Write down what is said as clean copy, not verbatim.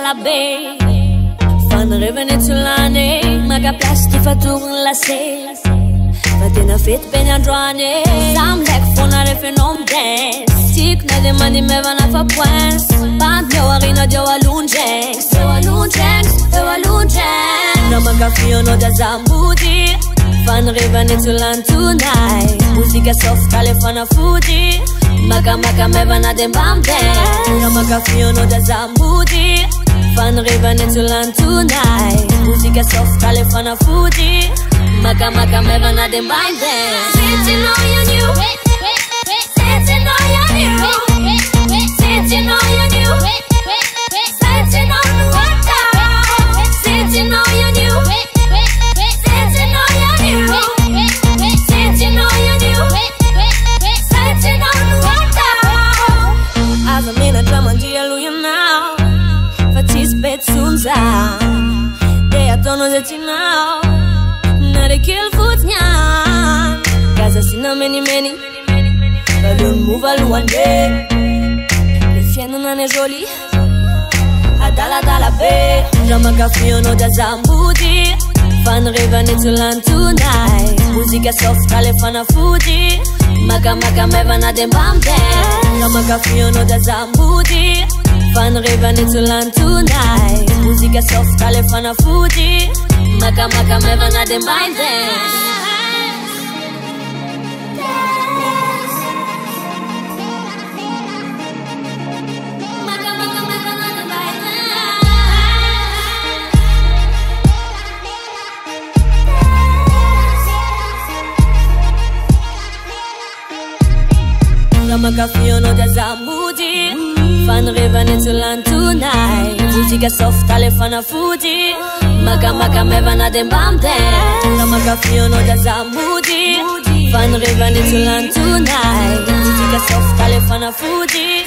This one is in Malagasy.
dalla be fanno revenezolane maga plastic faturn la se Fatina fit ben androne Sam lek fonare fenom dance Tik na de mani me vana fa points Band yo arena yo alunjengs Yo alunjengs No maga fiono da zambudi Fan revenezzolan tonight Musica soft kale fana fuji Maga me vana dem bam dance No maga fiono da zambudi Fan revenezzolan tonight Musica soft kale fana fuji Maga me vana dem bam dance Sitting on your new Sitting on your new Sitting on your new Sitting on the water Sitting on your new Sitting on your new Sitting on your new Sitting on the water As I'm in a drum and hallelujah now Fatis bet sunza They are tono that you know Not a kill foot nyan Gaza sina many Balloon move all one day Le fienne non è jolie Dalla be Jamaica fiono da zambudi Fan revenezzolan tonight Musica soft kale fana fuji Maga me vana dem bam dance Jamaica fiono da zambudi Fan revenezzolan tonight Musica soft kale fana fuji Maga me vana dem bam dance Jamaica fiono da zambudi Fan revenezzolan tonight Musica soft kale fana fuji Maga me vana dem bam dance Jamaica fiono da zambudi Fan revenezzolan tonight Musica soft kale fana fuji